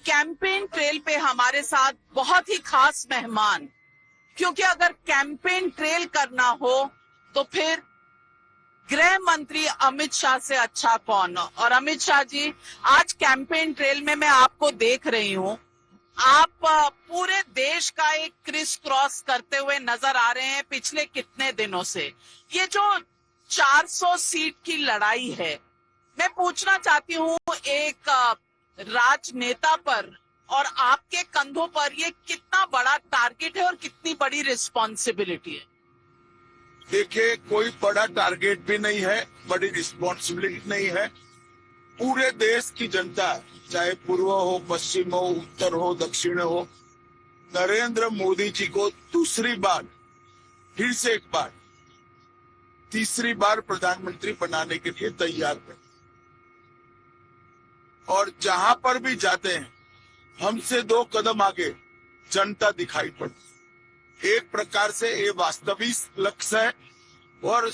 Campaign trail पे हमारे साथ बहुत ही खास मेहमान, क्योंकि अगर कैंपेन ट्रेल करना हो तो फिर गृह मंत्री अमित शाह से अच्छा कौन। और अमित शाह जी, आज कैंपेन ट्रेल में मैं आपको देख रही हूँ, आप पूरे देश का एक क्रिस क्रॉस करते हुए नजर आ रहे हैं पिछले कितने दिनों से। ये जो 400 सीट की लड़ाई है, मैं पूछना चाहती हूँ एक राजनेता पर और आपके कंधों पर ये कितना बड़ा टारगेट है और कितनी बड़ी रिस्पॉन्सिबिलिटी है। देखिए, कोई बड़ा टारगेट भी नहीं है, बड़ी रिस्पॉन्सिबिलिटी नहीं है। पूरे देश की जनता, चाहे पूर्व हो, पश्चिम हो, उत्तर हो, दक्षिण हो, नरेंद्र मोदी जी को दूसरी बार, फिर से एक बार, तीसरी बार प्रधानमंत्री बनाने के लिए तैयार है। और जहां पर भी जाते हैं, हमसे 2 कदम आगे जनता दिखाई पड़ती। एक प्रकार से ये वास्तविक लक्ष्य है और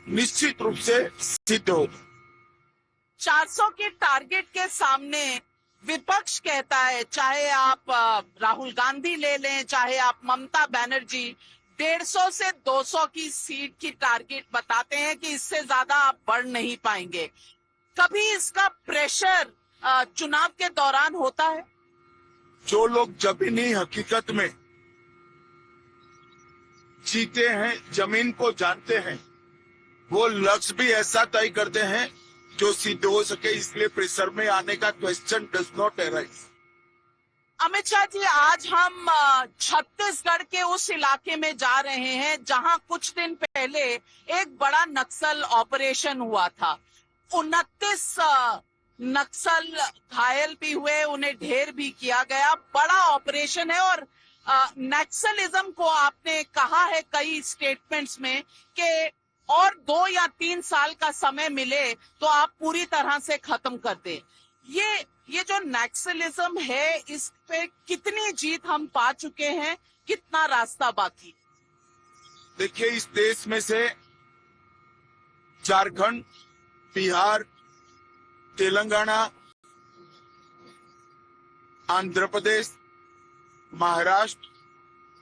निश्चित रूप से सिद्ध होगा। 400 के टारगेट के सामने विपक्ष कहता है, चाहे आप राहुल गांधी ले लें, चाहे आप ममता बनर्जी, 150 से 200 की सीट की टारगेट बताते हैं कि इससे ज्यादा आप बढ़ नहीं पाएंगे। कभी इसका प्रेशर चुनाव के दौरान होता है? जो लोग जमीनी हकीकत में जीते हैं, जमीन को जानते हैं, वो लक्ष्य भी ऐसा तय करते हैं जो सिद्ध हो सके, इसलिए प्रेशर में आने का question does not arise. Amit Shah ji, आज हम छत्तीसगढ़ के उस इलाके में जा रहे हैं जहां कुछ दिन पहले एक बड़ा नक्सल ऑपरेशन हुआ था। 29 नक्सल घायल भी हुए, उन्हें ढेर भी किया गया। बड़ा ऑपरेशन है और नक्सलिज्म को आपने कहा है कई स्टेटमेंट्स में कि और 2 या 3 साल का समय मिले तो आप पूरी तरह से खत्म कर दें। ये जो नक्सलिज्म है, इस पे कितनी जीत हम पा चुके हैं, कितना रास्ता बाकी? देखिए, इस देश में से झारखंड, बिहार, तेलंगाना, आंध्र प्रदेश, महाराष्ट्र,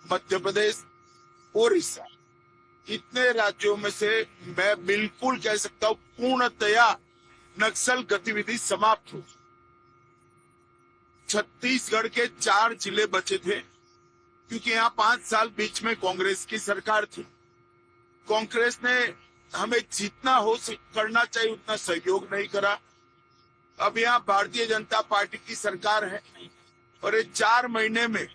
मध्य प्रदेश, ओडिशा, इतने राज्यों में से मैं बिल्कुल कह सकता हूं पूर्णतया नक्सल गतिविधि समाप्त हो। छत्तीसगढ़ के 4 जिले बचे थे, क्योंकि यहाँ 5 साल बीच में कांग्रेस की सरकार थी। कांग्रेस ने हमें जितना हो करना चाहिए उतना सहयोग नहीं करा। अब यहाँ भारतीय जनता पार्टी की सरकार है और ये 4 महीने में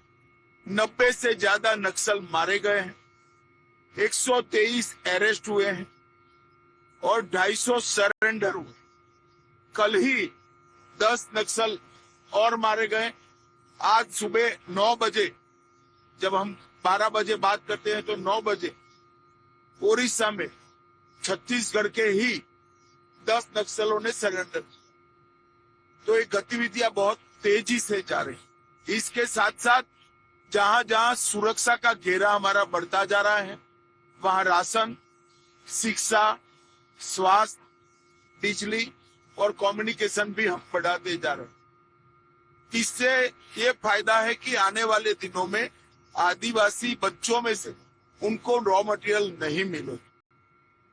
90 से ज्यादा नक्सल मारे गए हैं, 123 अरेस्ट हुए हैं और 250 सरेंडर हुए। कल ही 10 नक्सल और मारे गए। आज सुबह 9 बजे, जब हम 12 बजे बात करते हैं तो 9 बजे ओडिशा में छत्तीसगढ़ के ही 10 नक्सलों ने सरेंडर किया। तो ये गतिविधियां बहुत तेजी से जा रही। इसके साथ साथ जहां जहां सुरक्षा का घेरा हमारा बढ़ता जा रहा है, वहां राशन, शिक्षा, स्वास्थ्य, बिजली और कम्युनिकेशन भी हम बढ़ाते जा रहे हैं। इससे ये फायदा है कि आने वाले दिनों में आदिवासी बच्चों में से उनको रॉ मटेरियल नहीं मिले।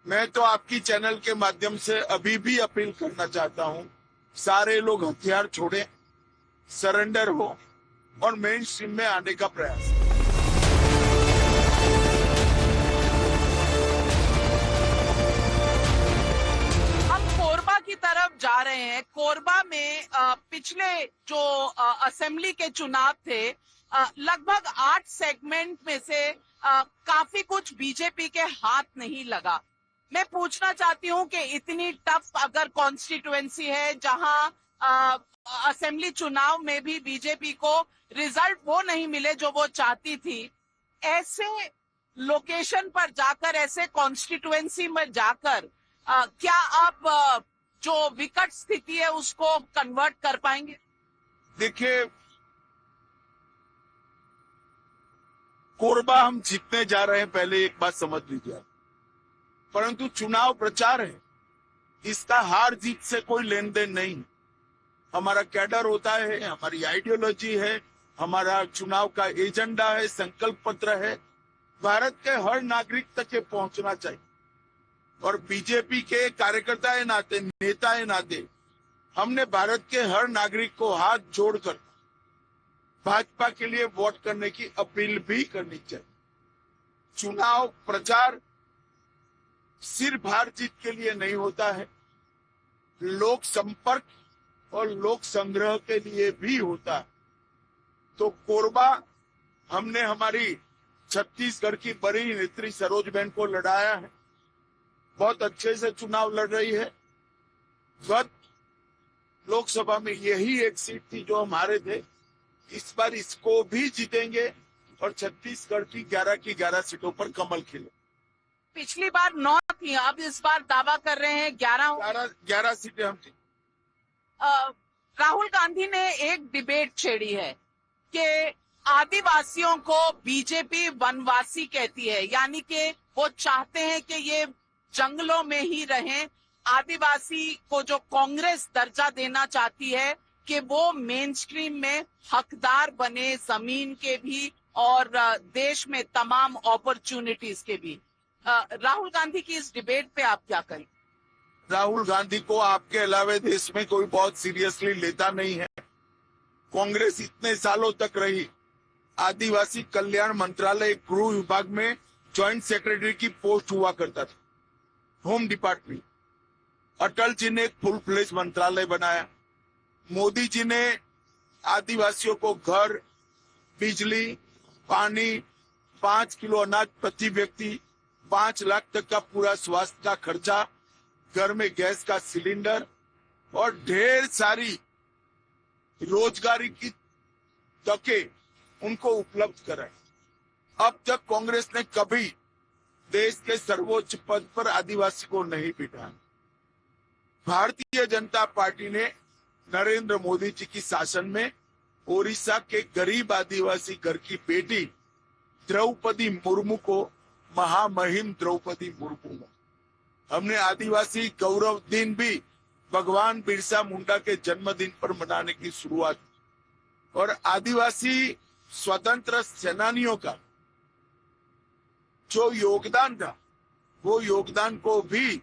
मैं तो आपकी चैनल के माध्यम से अभी भी अपील करना चाहता हूं, सारे लोग हथियार छोड़ें, सरेंडर हो और मेन स्ट्रीम में आने का प्रयास। हम कोरबा की तरफ जा रहे हैं। कोरबा में पिछले जो असेंबली के चुनाव थे, लगभग 8 सेगमेंट में से काफी कुछ बीजेपी के हाथ नहीं लगा। मैं पूछना चाहती हूं कि इतनी टफ अगर कॉन्स्टिट्यूएंसी है जहां असेंबली चुनाव में भी बीजेपी को रिजल्ट वो नहीं मिले जो वो चाहती थी, ऐसे लोकेशन पर जाकर, ऐसे कॉन्स्टिट्यूएंसी में जाकर क्या आप जो विकट स्थिति है उसको कन्वर्ट कर पाएंगे? देखिए, कोरबा हम जीतने जा रहे हैं, पहले एक बात समझ लीजिए। परंतु चुनाव प्रचार है, इसका हार जीत से कोई लेन देन नहीं। हमारा कैडर होता है, हमारी आइडियोलॉजी है, हमारा चुनाव का एजेंडा है, संकल्प पत्र है। भारत के हर नागरिक तक ये पहुंचना चाहिए। और बीजेपी के कार्यकर्ता है नाते, नेता है नाते, हमने भारत के हर नागरिक को हाथ जोड़कर भाजपा के लिए वोट करने की अपील भी करनी चाहिए। चुनाव प्रचार सिर्फ हार जीत के लिए नहीं होता है, लोक संपर्क और लोक संग्रह के लिए भी होता है। तो कोरबा हमने हमारी छत्तीसगढ़ की बड़ी नेत्री सरोजबेन को लड़ाया है, बहुत अच्छे से चुनाव लड़ रही है। गत लोकसभा में यही एक सीट थी जो हम हारे थे, इस बार इसको भी जीतेंगे और छत्तीसगढ़ की 11 सीटों पर कमल खिले। पिछली बार 9 थी, अब इस बार दावा कर रहे हैं 11 सीटें हम थी। राहुल गांधी ने एक डिबेट छेड़ी है कि आदिवासियों को बीजेपी वनवासी कहती है, यानी कि वो चाहते हैं कि ये जंगलों में ही रहें। आदिवासी को जो कांग्रेस दर्जा देना चाहती है कि वो मेन स्ट्रीम में हकदार बने, जमीन के भी और देश में तमाम अपॉर्चुनिटीज के भी। राहुल गांधी की इस डिबेट पे आप क्या कहें? राहुल गांधी को आपके अलावे देश में कोई बहुत सीरियसली लेता नहीं है। कांग्रेस इतने सालों तक रही, आदिवासी कल्याण मंत्रालय गृह विभाग में ज्वाइंट सेक्रेटरी की पोस्ट हुआ करता था, होम डिपार्टमेंट। अटल जी ने एक फुल फ्लेज मंत्रालय बनाया। मोदी जी ने आदिवासियों को घर, बिजली, पानी, 5 किलो अनाज प्रति व्यक्ति, 5 लाख तक का पूरा स्वास्थ्य का खर्चा, घर में गैस का सिलेंडर और ढेर सारी रोजगारी की तकें उनको उपलब्ध कराई। अब तक कांग्रेस ने कभी देश के सर्वोच्च पद पर आदिवासी को नहीं बिठाया। भारतीय जनता पार्टी ने नरेंद्र मोदी जी की शासन में ओडिशा के गरीब आदिवासी घर की बेटी द्रौपदी मुर्मू को महामहिम द्रौपदी मुर्मू, हमने आदिवासी गौरव दिन भी भगवान बिरसा मुंडा के जन्मदिन पर मनाने की शुरुआत, और आदिवासी स्वतंत्र सेनानियों का जो योगदान था, वो योगदान को भी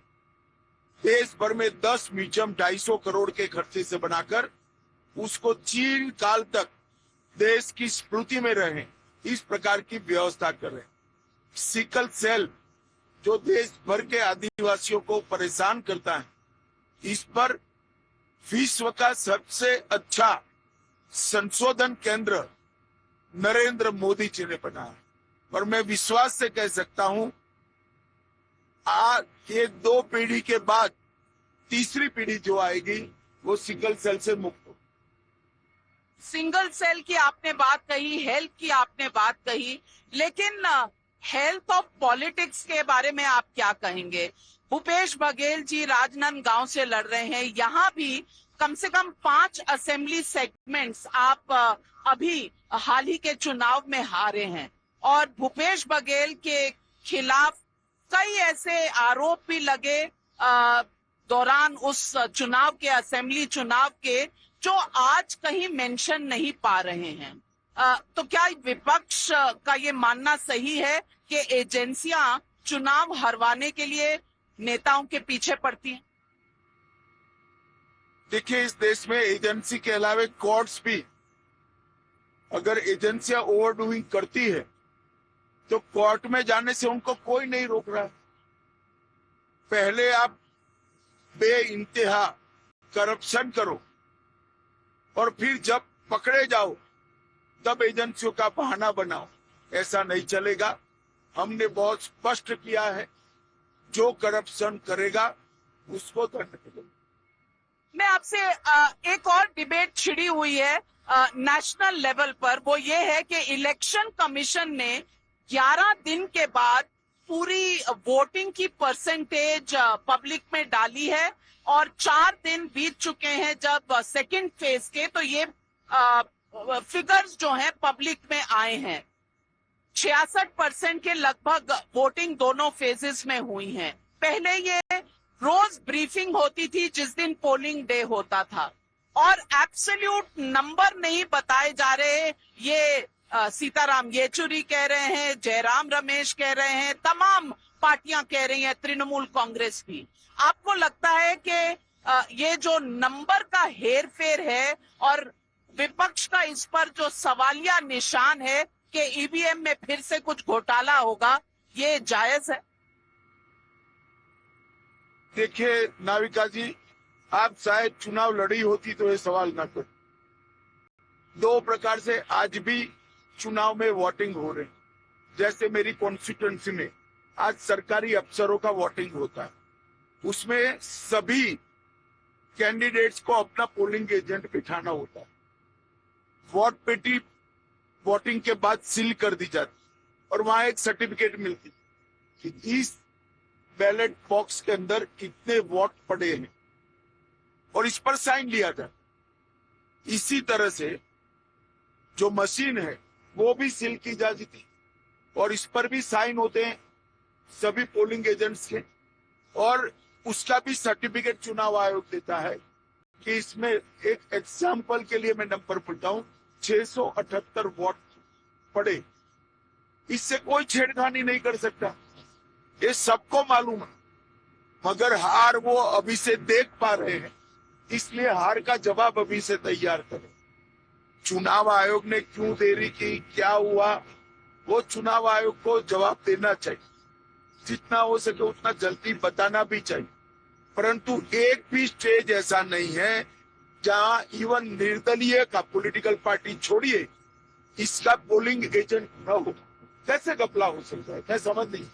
देश भर में 10 म्यूजियम 250 करोड़ के खर्चे से बनाकर उसको चीर काल तक देश की स्मृति में रहे, इस प्रकार की व्यवस्था कर रहे। सिकल सेल जो देश भर के आदिवासियों को परेशान करता है, इस पर विश्व का सबसे अच्छा संशोधन केंद्र नरेंद्र मोदी जी ने बनाया। और मैं विश्वास से कह सकता हूं, आज ये 2 पीढ़ी के बाद तीसरी पीढ़ी जो आएगी वो सिकल सेल से मुक्त हो। सिंगल सेल की आपने बात कही, हेल्थ की आपने बात कही, लेकिन हेल्थ ऑफ पॉलिटिक्स के बारे में आप क्या कहेंगे? भूपेश बघेल जी राजनांदगांव से लड़ रहे हैं, यहाँ भी कम से कम 5 असेंबली सेगमेंट्स आप अभी हाल ही के चुनाव में हारे हैं, और भूपेश बघेल के खिलाफ कई ऐसे आरोप भी लगे दौरान उस चुनाव के, असेंबली चुनाव के, जो आज कहीं मेंशन नहीं पा रहे हैं। तो क्या विपक्ष का ये मानना सही है कि एजेंसियां चुनाव हरवाने के लिए नेताओं के पीछे पड़ती हैं? देखिए, इस देश में एजेंसी के अलावे कोर्ट्स भी, अगर एजेंसियां ओवर डूइंग करती है तो कोर्ट में जाने से उनको कोई नहीं रोक रहा। पहले आप बेइंतहा करप्शन करो और फिर जब पकड़े जाओ तब एजेंसियों का बहाना बनाओ, ऐसा नहीं चलेगा। हमने बहुत स्पष्ट किया है, जो करप्शन करेगा उसको दंड मिलेगा। मैं आपसे एक और डिबेट छिड़ी हुई है नेशनल लेवल पर, वो ये है कि इलेक्शन कमीशन ने 11 दिन के बाद पूरी वोटिंग की परसेंटेज पब्लिक में डाली है, और 4 दिन बीत चुके हैं जब सेकंड फेज के, तो ये फिगर्स जो हैं पब्लिक में आए हैं। 66% के लगभग वोटिंग दोनों फेजेस में हुई है। पहले ये रोज ब्रीफिंग होती थी जिस दिन पोलिंग डे होता था, और एब्सोल्यूट नंबर नहीं बताए जा रहे। ये सीताराम येचुरी कह रहे हैं, जयराम रमेश कह रहे हैं, तमाम पार्टियां कह रही हैं, तृणमूल कांग्रेस भी। आपको लगता है कि ये जो नंबर का हेरफेर है और विपक्ष का इस पर जो सवालिया निशान है कि ईवीएम में फिर से कुछ घोटाला होगा, ये जायज है? देखिए नाविका जी, आप शायद चुनाव लड़ी होती तो ये सवाल ना कर। दो प्रकार से आज भी चुनाव में वोटिंग हो रही। जैसे मेरी कॉन्स्टिट्यूएंसी में आज सरकारी अफसरों का वोटिंग होता है, उसमें सभी कैंडिडेट्स को अपना पोलिंग एजेंट बिठाना होता है। वोट पेटी वोटिंग के बाद सील कर दी जाती और वहां एक सर्टिफिकेट मिलती कि इस बैलेट बॉक्स के अंदर कितने वोट पड़े हैं और इस पर साइन लिया था। इसी तरह से जो मशीन है वो भी सील की जाती थी और इस पर भी साइन होते हैं सभी पोलिंग एजेंट्स के, और उसका भी सर्टिफिकेट चुनाव आयोग देता है कि इसमें एक एग्जाम्पल के लिए मैं नंबर बोलता हूं, 678 वोट पड़े। इससे कोई छेड़खानी नहीं कर सकता, ये सबको मालूम है। मगर हार वो अभी से देख पा रहे हैं, इसलिए हार का जवाब अभी से तैयार करें। चुनाव आयोग ने क्यों देरी की, क्या हुआ, वो चुनाव आयोग को जवाब देना चाहिए। जितना हो सके उतना जल्दी बताना भी चाहिए। परंतु एक भी स्टेज ऐसा नहीं है जहां इवन निर्दलीय का पॉलिटिकल पार्टी छोड़िए, इसका पोलिंग एजेंट न हो। कैसे घपला हो सकता है, मैं समझ नहीं।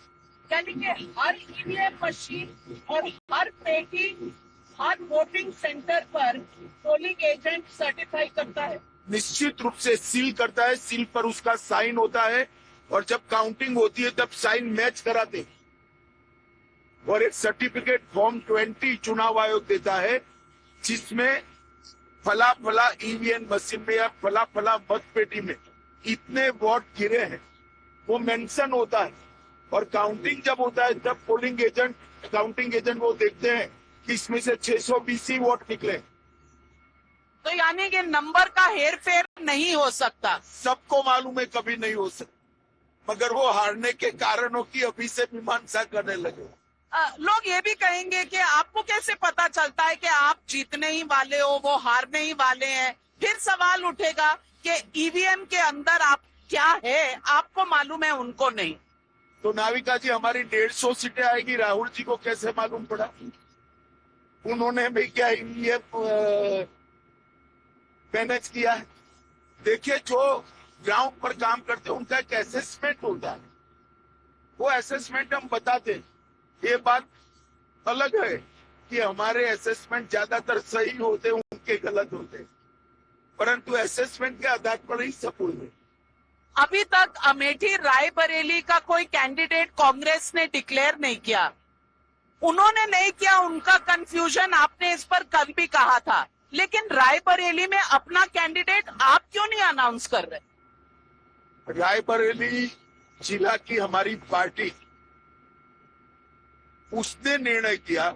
यानी कि हर ईवीएम मशीन और हर पेटी हर वोटिंग सेंटर पर पोलिंग एजेंट सर्टिफाई करता है, निश्चित रूप से सील करता है, सील पर उसका साइन होता है और जब काउंटिंग होती है तब साइन मैच कराते हैं और एक सर्टिफिकेट फॉर्म 20 चुनाव आयोग देता है जिसमें फला फला ईवीएम मशीन में या फला फला मत पेटी में इतने वोट गिरे हैं वो मेंशन होता है। और काउंटिंग जब होता है तब पोलिंग एजेंट काउंटिंग एजेंट वो देखते हैं कि इसमें से 620 ही वोट निकले। तो यानी कि नंबर का हेरफेर नहीं हो सकता। सबको मालूम है कभी नहीं हो सकता, मगर वो हारने के कारणों की अभी से मीमांसा करने लगे। लोग ये भी कहेंगे कि आपको कैसे पता चलता है कि आप जीतने ही वाले हो, वो हारने ही वाले हैं। फिर सवाल उठेगा कि ईवीएम के अंदर आप क्या है, आपको मालूम है, उनको नहीं। तो नाविका जी, हमारी 150 सीटें आएगी, राहुल जी को कैसे मालूम पड़ा? उन्होंने भी क्या ईवीएम मैनेज किया है? देखिए, जो ग्राउंड पर काम करते हैं उनका एक असेसमेंट होता है, वो असेसमेंट हम बताते हैं। ये बात अलग है कि हमारे असेसमेंट ज्यादातर सही होते हैं, उनके गलत होते हैं, परंतु असेसमेंट के आधार पर ही सब बोले। अभी तक अमेठी रायबरेली का कोई कैंडिडेट कांग्रेस ने डिक्लेयर नहीं किया। उन्होंने नहीं किया, उनका कंफ्यूजन आपने इस पर कल भी कहा था, लेकिन रायबरेली में अपना कैंडिडेट आप क्यों नहीं अनाउंस कर रहे? रायबरेली जिला की हमारी पार्टी उसने निर्णय किया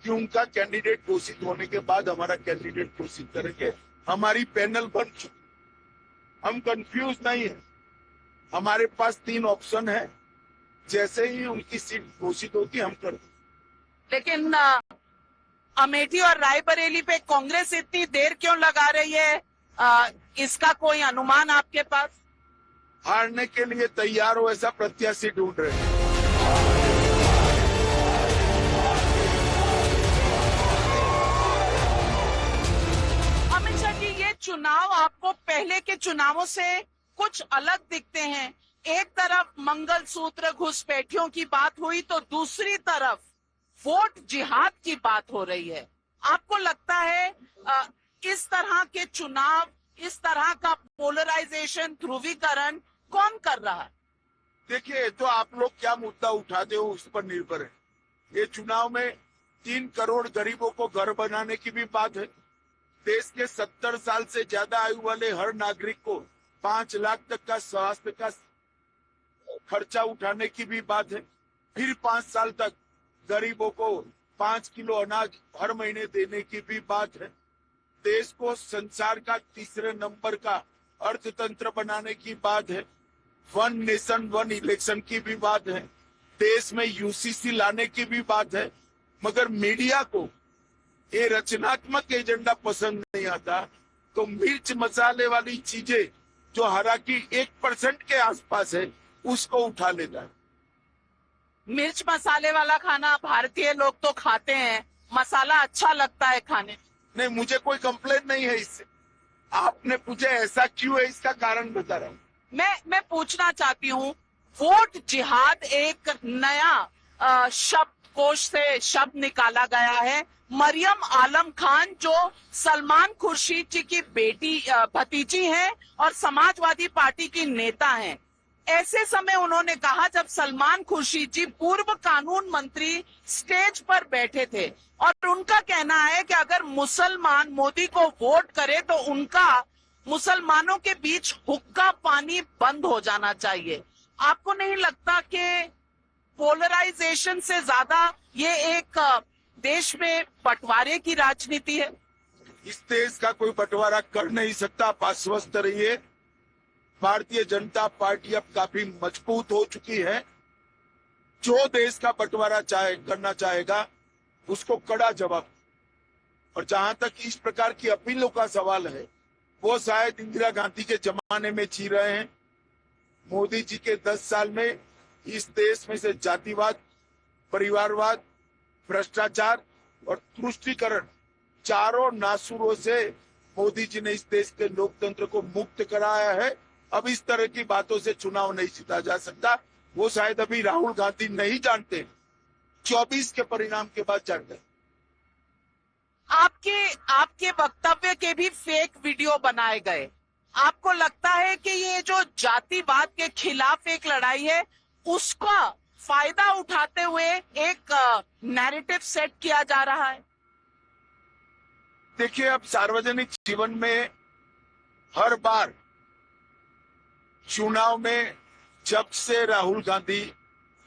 कि उनका कैंडिडेट घोषित होने के बाद हमारा कैंडिडेट घोषित करेंगे। हमारी पैनल बन चुकी, हम कंफ्यूज नहीं है। हमारे पास 3 ऑप्शन है, जैसे ही उनकी सीट घोषित होती हम कर दें। लेकिन अमेठी और रायबरेली पे कांग्रेस इतनी देर क्यों लगा रही है, इसका कोई अनुमान आपके पास? हारने के लिए तैयार हो ऐसा प्रत्याशी ढूंढ रहे हैं। अमित शाह जी, ये चुनाव आपको पहले के चुनावों से कुछ अलग दिखते हैं। एक तरफ मंगलसूत्र घुसपैठियों की बात हुई तो दूसरी तरफ वोट जिहाद की बात हो रही है। आपको लगता है इस तरह के चुनाव, इस तरह का पोलराइजेशन, ध्रुवीकरण कौन कर रहा है? देखिए, तो आप लोग क्या मुद्दा उठाते हो उस पर निर्भर है। ये चुनाव में 3 करोड़ गरीबों को घर बनाने की भी बात है। देश के 70 साल से ज्यादा आयु वाले हर नागरिक को 5 लाख तक का स्वास्थ्य का खर्चा उठाने की भी बात है। फिर 5 साल तक गरीबों को 5 किलो अनाज हर महीने देने की भी बात है। देश को संसार का तीसरे नंबर का अर्थतंत्र बनाने की बात है, वन नेशन वन इलेक्शन की भी बात है, देश में यूसीसी लाने की भी बात है, मगर मीडिया को ये रचनात्मक एजेंडा पसंद नहीं आता, तो मिर्च मसाले वाली चीजें जो हालांकि 1% के आसपास है उसको उठा लेता है। मिर्च मसाले वाला खाना भारतीय लोग तो खाते हैं, मसाला अच्छा लगता है खाने। नहीं, मुझे कोई कंप्लेन नहीं है इससे। आपने पूछे ऐसा क्यों है, इसका कारण बता रहा हूँ। मैं पूछना चाहती हूँ, वोट जिहाद एक नया शब्दकोश से शब्द निकाला गया है। मरियम आलम खान जो सलमान खुर्शीद जी की बेटी भतीजी हैं और समाजवादी पार्टी की नेता हैं, ऐसे समय उन्होंने कहा जब सलमान खुर्शीद जी पूर्व कानून मंत्री स्टेज पर बैठे थे और उनका कहना है कि अगर मुसलमान मोदी को वोट करे तो उनका मुसलमानों के बीच हुक्का पानी बंद हो जाना चाहिए। आपको नहीं लगता कि पोलराइजेशन से ज्यादा ये एक देश में बंटवारे की राजनीति है? इस देश का कोई बंटवारा कर नहीं सकता। आप आश्वस्त रहिए, भारतीय जनता पार्टी अब काफी मजबूत हो चुकी है। जो देश का बंटवारा करना चाहेगा उसको कड़ा जवाब। और जहां तक इस प्रकार की अपीलों का सवाल है, वो शायद इंदिरा गांधी के जमाने में जी रहे हैं। मोदी जी के 10 साल में इस देश में से जातिवाद, परिवारवाद, भ्रष्टाचार और तुष्टीकरण चारों नासूरों से मोदी जी ने इस देश के लोकतंत्र को मुक्त कराया है। अब इस तरह की बातों से चुनाव नहीं जीता जा सकता। वो शायद अभी राहुल गांधी नहीं जानते, 24 के परिणाम के बाद जानते। आपके वक्तव्य के भी फेक वीडियो बनाए गए। आपको लगता है कि ये जो जातिवाद के खिलाफ एक लड़ाई है, उसका फायदा उठाते हुए एक नैरेटिव सेट किया जा रहा है? देखिए, अब सार्वजनिक जीवन में हर बार चुनाव में जब से राहुल गांधी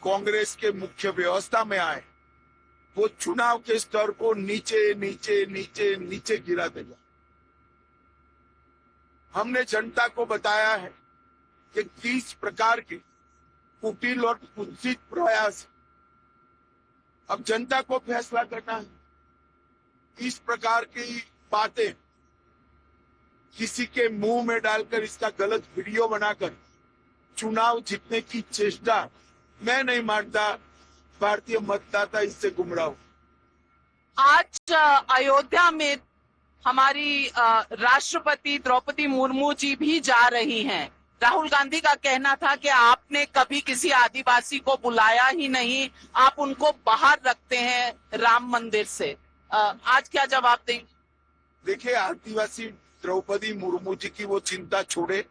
कांग्रेस के मुख्य व्यवस्था में आए, वो चुनाव के स्तर को नीचे नीचे नीचे नीचे गिरा देगा। हमने जनता को बताया है कि किस प्रकार के कुटिल और कुत्सित प्रयास, अब जनता को फैसला करना है। इस प्रकार की बातें किसी के मुंह में डालकर, इसका गलत वीडियो बनाकर चुनाव जीतने की चेष्टा, मैं नहीं मानता भारतीय मतदाता इससे गुमराह हो। आज अयोध्या में हमारी राष्ट्रपति द्रौपदी मुर्मू जी भी जा रही हैं। राहुल गांधी का कहना था कि आपने कभी किसी आदिवासी को बुलाया ही नहीं, आप उनको बाहर रखते हैं राम मंदिर से। आज क्या जवाब देंगे? देखिए, आदिवासी द्रौपदी मुर्मू जी की वो चिंता छोड़े,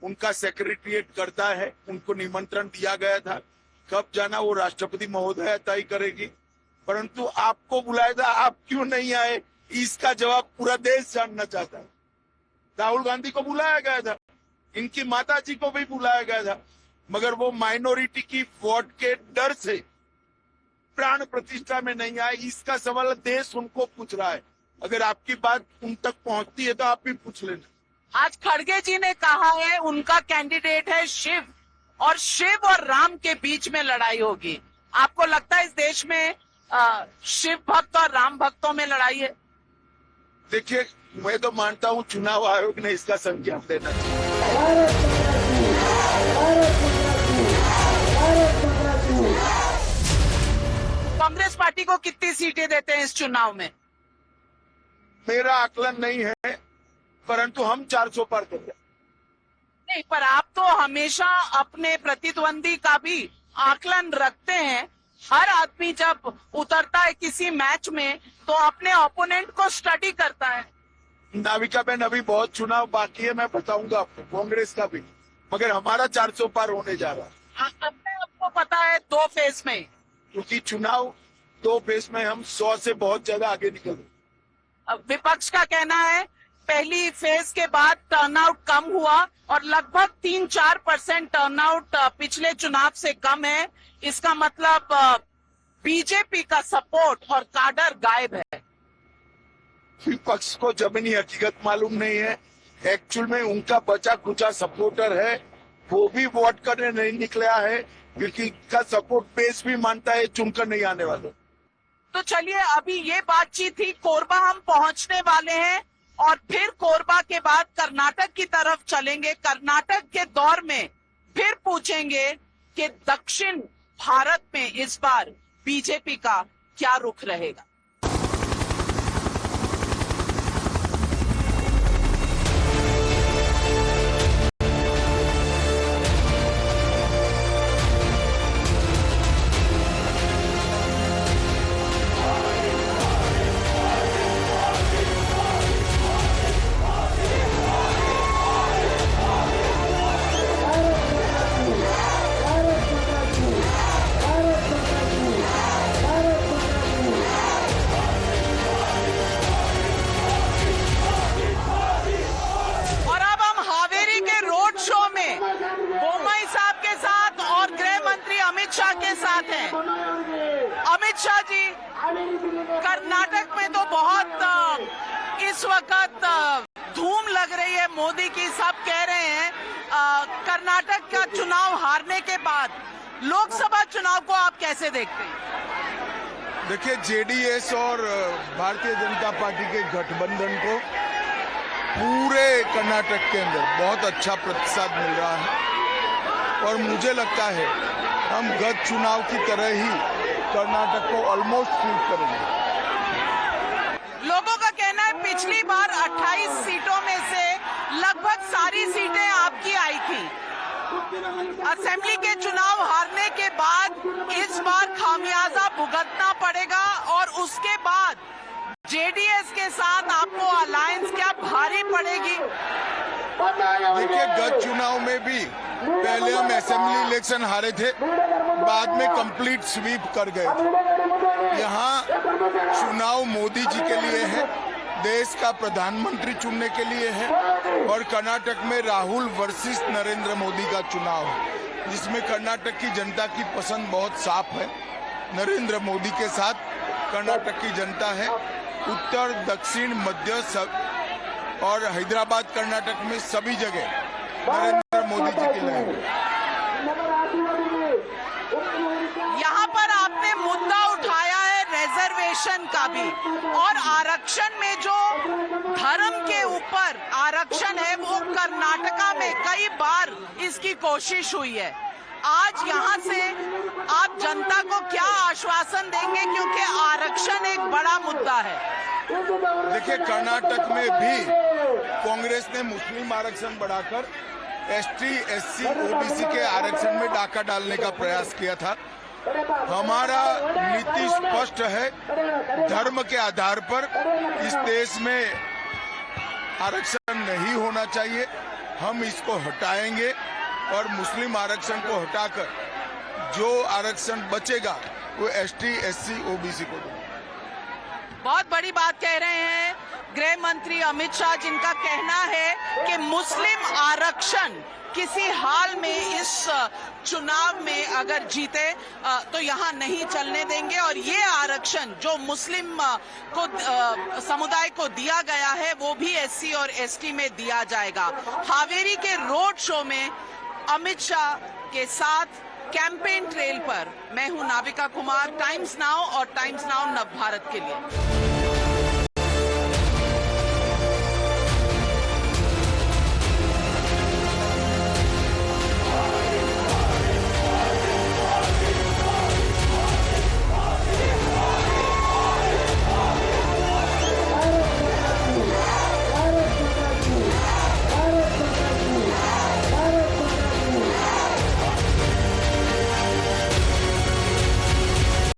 उनका सेक्रेटरिएट करता है, उनको निमंत्रण दिया गया था, कब जाना वो राष्ट्रपति महोदय तय करेगी। परंतु आपको बुलाया था, आप क्यों नहीं आए, इसका जवाब पूरा देश जानना चाहता है। राहुल गांधी को बुलाया गया था, इनकी माता जी को भी बुलाया गया था, मगर वो माइनॉरिटी की वोट के डर से प्राण प्रतिष्ठा में नहीं आए। इसका सवाल देश उनको पूछ रहा है। अगर आपकी बात उन तक पहुंचती है तो आप भी पूछ लेना। आज खड़गे जी ने कहा है उनका कैंडिडेट है शिव, और शिव और राम के बीच में लड़ाई होगी। आपको लगता है इस देश में शिव भक्त और राम भक्तों में लड़ाई है? देखिए, मैं तो मानता हूं चुनाव आयोग ने इसका संज्ञान लेना चाहिए। कांग्रेस पार्टी को कितनी सीटें देते हैं इस चुनाव में? मेरा आकलन नहीं है, परंतु हम 400 पार कर गए। नहीं, पर आप तो हमेशा अपने प्रतिद्वंदी का भी आकलन रखते हैं। हर आदमी जब उतरता है किसी मैच में तो अपने ओपोनेंट को स्टडी करता है। नाविका बहन, अभी बहुत चुनाव बाकी है, मैं बताऊंगा आपको, कांग्रेस का भी, मगर हमारा 400 पार होने जा रहा है। अपने आपको पता है 2 फेज में, क्योंकि चुनाव 2 फेज में हम 100 से बहुत ज्यादा आगे निकल गए। विपक्ष का कहना है पहली फेज के बाद टर्नआउट कम हुआ और लगभग 3-4% टर्नआउट पिछले चुनाव से कम है। इसका मतलब बीजेपी का सपोर्ट और काडर गायब है। विपक्ष को जमीनी हकीकत मालूम नहीं है। एक्चुअल में उनका बचा खुचा सपोर्टर है, वो भी वोट करने नहीं निकला है क्योंकि इनका सपोर्ट बेस भी मानता है चुनकर नहीं आने वाले। तो चलिए, अभी ये बातचीत थी। कोरबा हम पहुंचने वाले हैं और फिर कोरबा के बाद कर्नाटक की तरफ चलेंगे। कर्नाटक के दौर में फिर पूछेंगे कि दक्षिण भारत में इस बार बीजेपी का क्या रुख रहेगा। अमित शाह जी, कर्नाटक में तो बहुत इस वक्त धूम लग रही है मोदी की। सब कह रहे हैं कर्नाटक का चुनाव हारने के बाद लोकसभा चुनाव को आप कैसे देखते हैं? देखिए, जेडीएस और भारतीय जनता पार्टी के गठबंधन को पूरे कर्नाटक के अंदर बहुत अच्छा प्रतिसाद मिल रहा है और मुझे लगता है हम गत चुनाव की तरह ही कर्नाटक को ऑलमोस्ट स्वीप करेंगे। लोगों का कहना है पिछली बार 28 सीटों में से लगभग सारी सीटें आपकी आई थी। असेंबली के चुनाव हारने के बाद इस बार खामियाजा भुगतना पड़ेगा और उसके बाद जेडीएस के साथ आपको अलायंस क्या भारी पड़ेगी? देखिए, गत चुनाव में भी पहले हम असेंबली इलेक्शन हारे थे, बाद में कंप्लीट स्वीप कर गए थे। यहाँ चुनाव मोदी जी के लिए है, देश का प्रधानमंत्री चुनने के लिए है और कर्नाटक में राहुल वर्सेस नरेंद्र मोदी का चुनाव है, जिसमें कर्नाटक की जनता की पसंद बहुत साफ है। नरेंद्र मोदी के साथ कर्नाटक की जनता है। उत्तर, दक्षिण, मध्य सब और हैदराबाद कर्नाटक में सभी जगह नरेंद्र मोदी जी की लहर। यहाँ पर आपने मुद्दा उठाया है रिजर्वेशन का भी, और आरक्षण में जो धर्म के ऊपर आरक्षण है वो कर्नाटका में कई बार इसकी कोशिश हुई है। आज यहाँ से आप जनता को क्या आश्वासन देंगे, क्योंकि आरक्षण एक बड़ा मुद्दा है? देखिए, कर्नाटक में भी कांग्रेस ने मुस्लिम आरक्षण बढ़ाकर एसटी, एससी, ओबीसी के आरक्षण में डाका डालने का प्रयास किया था। हमारा नीति स्पष्ट है, धर्म के आधार पर इस देश में आरक्षण नहीं होना चाहिए। हम इसको हटाएंगे और मुस्लिम आरक्षण को हटाकर जो आरक्षण बचेगा वो एसटी, एससी, ओबीसी को देंगे। बहुत बड़ी बात कह रहे हैं गृह मंत्री अमित शाह, जिनका कहना है कि मुस्लिम आरक्षण किसी हाल में इस चुनाव में अगर जीते तो यहाँ नहीं चलने देंगे और ये आरक्षण जो मुस्लिम को समुदाय को दिया गया है वो भी एससी और एसटी में दिया जाएगा। हावेरी के रोड शो में अमित शाह के साथ कैंपेन ट्रेल पर मैं हूं नाविका कुमार, टाइम्स नाउ और टाइम्स नाउ नव भारत के लिए।